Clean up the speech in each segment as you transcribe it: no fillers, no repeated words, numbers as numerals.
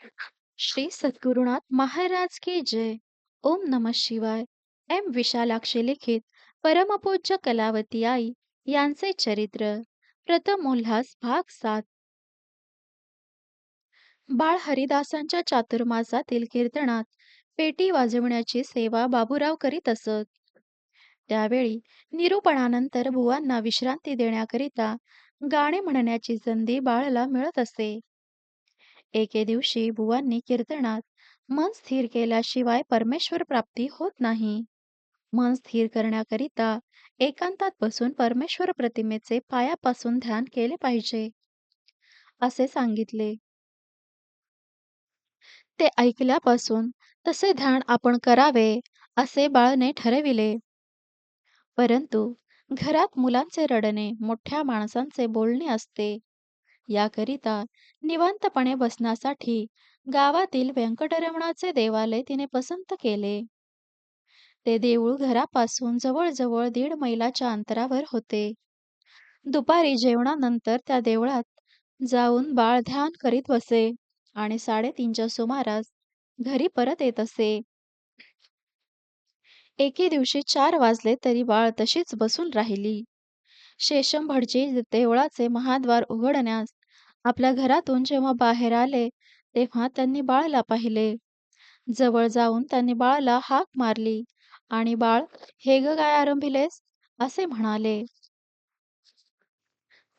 श्री सद्गुरुनाथ महाराज की जय. ओम नमः शिवाय. एम विशालाक्षी लिखित परमपूज्य कलावती आई यांचे चरित्र. प्रथम उल्हास भाग 7. बाळ हरिदासांच्या चातुर्मासातील कीर्तनात पेटी वाजवण्याची सेवा बाबूराव करीत असत. त्यावेळी निरूपणानंतर बुवांना विश्रांती देण्याकरिता गाणे म्हणण्याची संधी बाळाला मिळत असे. एके दिवशी बुवांनी कीर्तनात मन स्थिर केल्याशिवाय परमेश्वर प्राप्ती होत नाही. मन स्थिर करण्याकरिता एकांतात बसून परमेश्वर प्रतिमेचे पायापासून ध्यान केले पाहिजे, असे सांगितले. ते ऐकल्यापासून तसे ध्यान आपण करावे, असे बाळने ठरविले. परंतु घरात मुलांचे रडणे, मोठ्या माणसांचे बोलणे असते. याकरिता निवांतपणे बसण्यासाठी गावातील व्यंकटरमणाचे देवालय तिने पसंत केले. ते देऊळ घरापासून जवळजवळ 1.5 मैलाच्या अंतरावर होते. दुपारी जेवणानंतर त्या देवळात जाऊन बाळ ध्यान करीत बसे आणि 3:30च्या सुमारास घरी परत येत असे. एके दिवशी 4 वाजले तरी बाळ तशीच बसून राहिली. शेषम भटजी देवळाचे महाद्वार उघडण्यास आपल्या घरातून जेव्हा बाहेर आले, तेव्हा त्यांनी बाळाला पाहिले. जवळ जाऊन त्यांनी बाळाला हाक मारली आणि "बाळ, हे ग काय आरंभिलेस?" असे म्हणाले.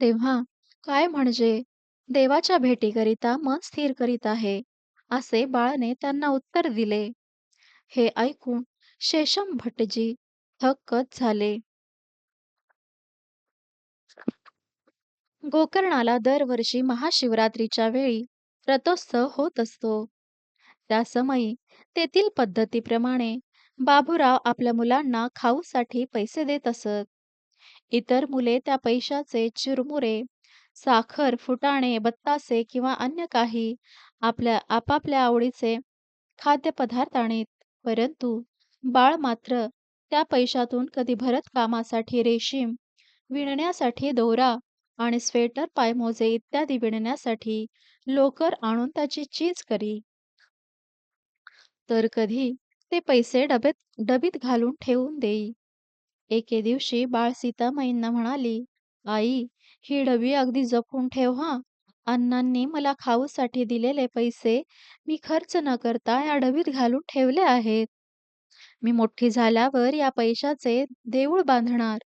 तेव्हा "काय म्हणजे? देवाच्या भेटीकरिता मन स्थिर करीत आहे," असे बाळाने त्यांना उत्तर दिले. हे ऐकून शेषम भटजी थक्कच झाले. गोकर्णाला दरवर्षी महाशिवरात्रीच्या वेळी रथोत्सव होत असतो. त्या समयी तेथील पद्धतीप्रमाणे बाबूराव आपल्या मुलांना खाऊसाठी पैसे देत असत. इतर मुले त्या पैशाचे चिरमुरे, साखर, फुटाणे, बत्तासे किंवा अन्य काही आपापल्या आवडीचे खाद्यपदार्थ आणीत. परंतु बाळ मात्र त्या पैशातून कधी भरत कामासाठी रेशीम, विणण्यासाठी दोरा आणि स्वेटर, पायमोजे इत्यादी विणण्यासाठी लोकर आणून त्याची चीज करी. तर कधी ते पैसे डबीत घालून ठेवून देई. एके दिवशी बाळ सीतामाईंना म्हणाली, "आई, ही डबी अगदी जपून ठेव हां. अण्णांनी मला खाऊसाठी दिलेले पैसे मी खर्च न करता या डबीत घालून ठेवले आहेत. मी मोठी झाल्यावर या पैशाचे देऊळ बांधणार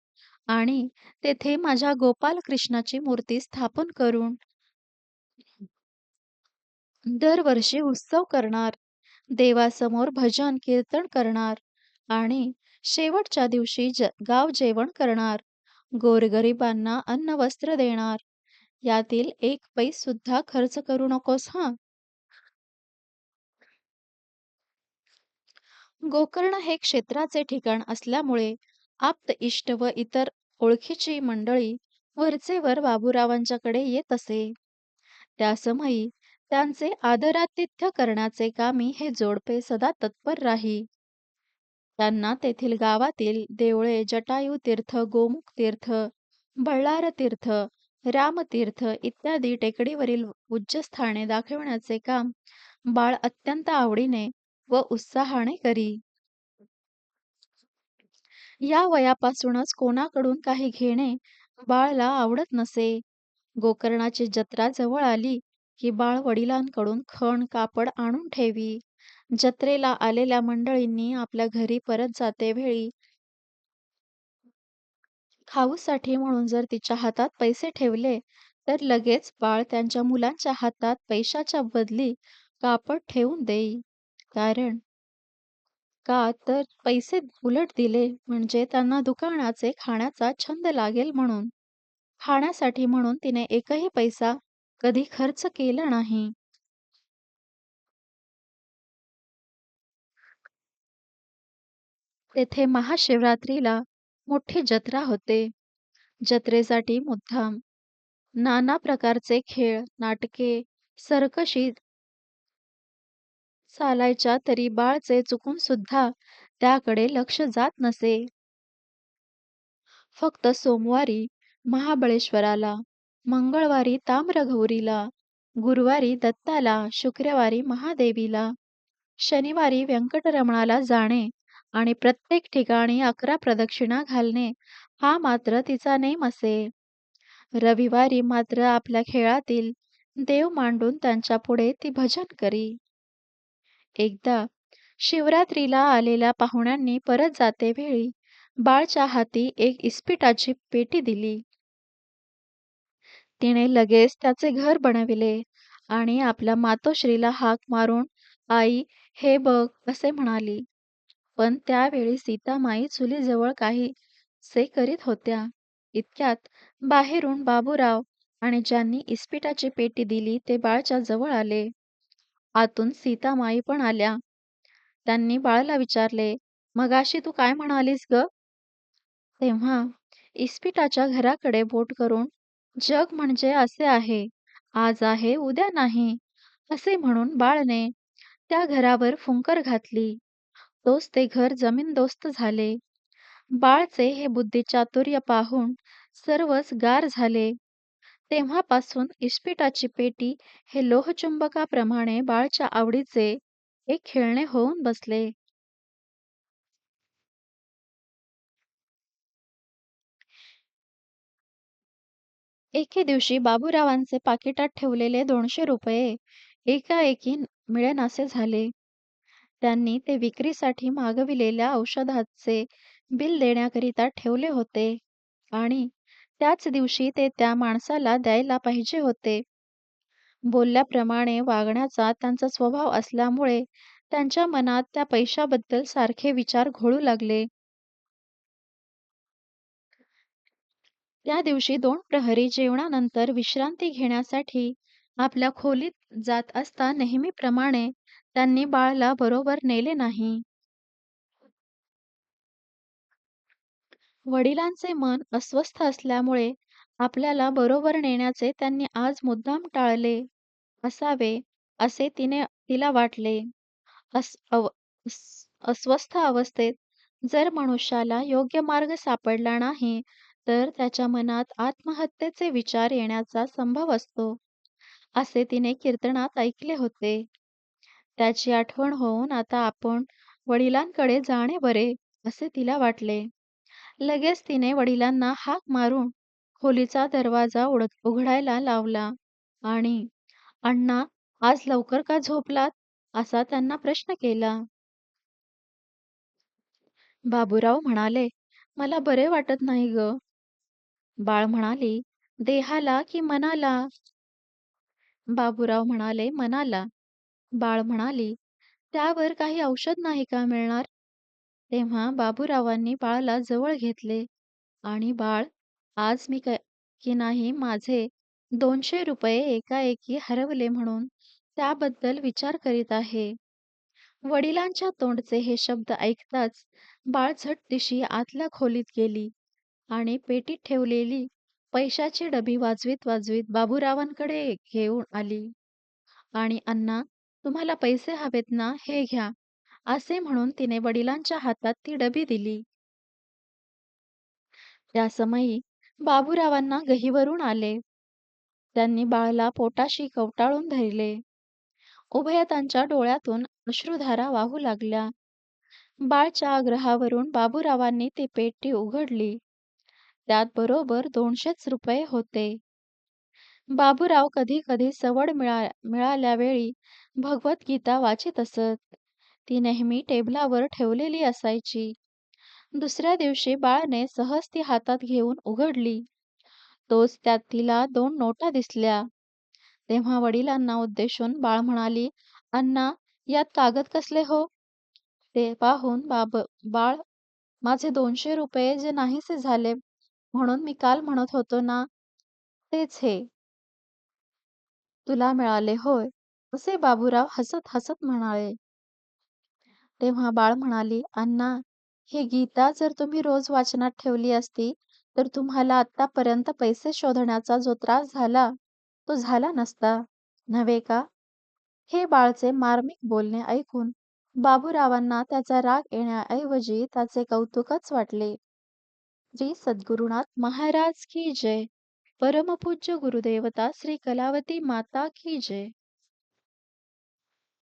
आणि तेथे माझ्या गोपाल कृष्णाची मूर्ती स्थापन करून दरवर्षी उत्सव करणार, देवासमोर भजन कीर्तन करणार आणि शेवटच्या दिवशी गाव जेवण करणार, गोरगरिबांना अन्न वस्त्र देणार. यातील एक पैस सुद्धा खर्च करू नकोस हां." गोकर्ण हे क्षेत्राचे ठिकाण असल्यामुळे आप्त इष्ट व इतर ओळखीची मंडळी वरचेवर बाबूरावांच्याकडे येत असे. त्या समयी त्यांचे आदरातिथ्य करण्याचे कामी हे जोडपे सदा तत्पर राही. त्यांना तेथील गावातील देवळे, जटायू तीर्थ, गोमुख तीर्थ, बल्लार तीर्थ, रामतीर्थ इत्यादी टेकडीवरील पूज्यस्थाने दाखविण्याचे काम बाळ अत्यंत आवडीने व उत्साहाने करी. या वयापासूनच कोणाकडून काही घेणे बाळला आवडत नसे. गोकर्णाची जत्रा जवळ आली की बाळ वडिलांकडून खण, कापड आणून ठेवी. जत्रेला आलेल्या मंडळींनी आपल्या घरी परत जातेवेळी खाऊसाठी म्हणून जर तिच्या हातात पैसे ठेवले, तर लगेच बाळ त्यांच्या मुलांच्या हातात पैशाच्या बदली कापड ठेवून देई. कारण का तर पैसे उलट दिले म्हणजे त्यांना दुकानाचे खाण्याचा छंद लागेल म्हणून. खाण्यासाठी म्हणून तिने एकही पैसा कधी खर्च केला नाही. तेथे महाशिवरात्रीला मोठी जत्रा होते. जत्रेसाठी मुद्दाम नाना प्रकारचे खेळ, नाटके, सर्कशी चालायच्या तरी बाळचे चुकून सुद्धा त्याकडे लक्ष जात नसे. फक्त सोमवारी महाबळेश्वराला, मंगळवारी ताम्रगौरीला, गुरुवारी दत्ताला, शुक्रवारी महादेवीला, शनिवारी व्यंकटरमणाला जाणे आणि प्रत्येक ठिकाणी 11 प्रदक्षिणा घालणे हा मात्र तिचा नेम असे. रविवारी मात्र आपल्या खेळातील देव मांडून त्यांच्या पुढे ती भजन करी. एकदा शिवरात्रीला आलेल्या पाहुण्यांनी परत जातेवेळी बाळच्या हाती एक इस्पिटाची पेटी दिली. तिने लगेच त्याचे घर बनविले आणि आपल्या मातोश्रीला हाक मारून "आई, हे बघ" असे म्हणाली. पण त्यावेळी सीतामाई चुलीजवळ काहीसे करीत होत्या. इतक्यात बाहेरून बाबूराव आणि ज्यांनी इस्पिटाची पेटी दिली ते बाळच्या जवळ आले. आतून सीतामाई पण आल्या. त्यांनी बाळाला विचारले, "मगाशी तू काय म्हणालीस ग?" तेव्हा इस्पिताच्या घराकडे बोट करून "जग म्हणजे असे आहे, आज आहे उद्या नाही" असे म्हणून बाळने त्या घरावर फुंकर घातली. तोच ते घर जमीनदोस्त झाले. बाळचे हे बुद्धिचातुर्य पाहून सर्वच गार झाले. तेव्हापासून इस्पिताची पेटी हे लोहचुंबकाप्रमाणे बाळच्या आवडीचे एक खेळणे होऊन बसले. एके दिवशी बाबूरावांचे पाकिटात ठेवलेले 200 रुपये एकाएकी मिळेनासे झाले. त्यांनी ते विक्रीसाठी मागविलेल्या औषधाचे बिल देण्याकरिता ठेवले होते आणि त्याच दिवशी ते त्या माणसाला द्यायला पाहिजे होते. बोलल्याप्रमाणे वागण्याचा त्यांचा स्वभाव असल्यामुळे त्यांच्या मनात त्या पैशाबद्दल सारखे विचार घोळू लागले. त्या दिवशी 2 प्रहरी जेवणानंतर विश्रांती घेण्यासाठी आपल्या खोलीत जात असता नेहमीप्रमाणे त्यांनी बाळाला बरोबर नेले नाही. वडिलांचे मन अस्वस्थ असल्यामुळे आपल्याला बरोबर नेण्याचे त्यांनी आज मुद्दाम टाळले असावे असे तिला वाटले. अस अव अस अस्वस्थ अवस्थेत जर मनुष्याला योग्य मार्ग सापडला नाही, तर त्याच्या मनात आत्महत्येचे विचार येण्याचा संभव असतो, असे तिने कीर्तनात ऐकले होते. त्याची आठवण होऊन आता आपण वडिलांकडे जाणे बरे, असे तिला वाटले. लगेच तिने वडिलांना हाक मारून खोलीचा दरवाजा उघडायला लावला आणि "अण्णा, आज लवकर का झोपलात?" असा त्यांना प्रश्न केला. बाबूराव म्हणाले, "मला बरे वाटत नाही गं." बाळ म्हणाली, "देहाला की मनाला?" बाबूराव म्हणाले, "मनाला." बाळ म्हणाली, "त्यावर काही औषध नाही का मिळणार?" तेव्हा बाबूरावांनी बाळाला जवळ घेतले आणि "बाळ, आज मी की नाही माझे 200 रुपये एकाएकी हरवले म्हणून त्याबद्दल विचार करीत आहे." वडिलांच्या तोंडचे हे शब्द ऐकताच बाळ झटदिशी आतल्या खोलीत गेली आणि पेटीत ठेवलेली पैशाची डबी वाजवीत वाजवीत बाबूरावांकडे घेऊन आली आणि "अण्णा, तुम्हाला पैसे हवेत ना, हे घ्या." असे म्हणून तिने वडिलांच्या हातात ती डबी दिली. त्या समयी बाबूरावांना गहिवरून आले. त्यांनी बाळाला पोटाशी कवटाळून धरले. उभयतांच्या डोळ्यातून अश्रुधारा वाहू लागल्या. बाळच्या आग्रहावरून बाबूरावांनी ती पेटी उघडली. त्यात बरोबर 200च रुपये होते. बाबूराव कधी कधी सवड मिळाल्यावेळी भगवद्गीता वाचित असत. ती नेहमी टेबलावर ठेवलेली असायची. दुसऱ्या दिवशी बाळाने सहज ती हातात घेऊन उघडली. तोच त्यात तिला 2 नोटा दिसल्या. तेव्हा वडिलांना उद्देशून बाळ म्हणाली, "अण्णा, यात कागद कसले हो?" ते पाहून बाळ, "माझे 200 रुपये जे नाहीसे झाले म्हणून मी काल म्हणत होतो ना, तेच हे तुला मिळाले होय." असे बाबूराव हसत हसत म्हणाले. तेव्हा बाळ म्हणाली, "अण्णा, ही गीता जर तुम्ही रोज वाचनात ठेवली असती, तर तुम्हाला आत्तापर्यंत पैसे शोधण्याचा जो त्रास झाला, तो झाला नसता, नव्हे का?" हे बाळचे मार्मिक बोलणे ऐकून बाबूरावांना त्याचा राग येण्याऐवजी त्याचे कौतुकच वाटले. श्री सद्गुरुनाथ महाराज की जय. परमपूज्य गुरुदेवता श्री कलावती माता की जय.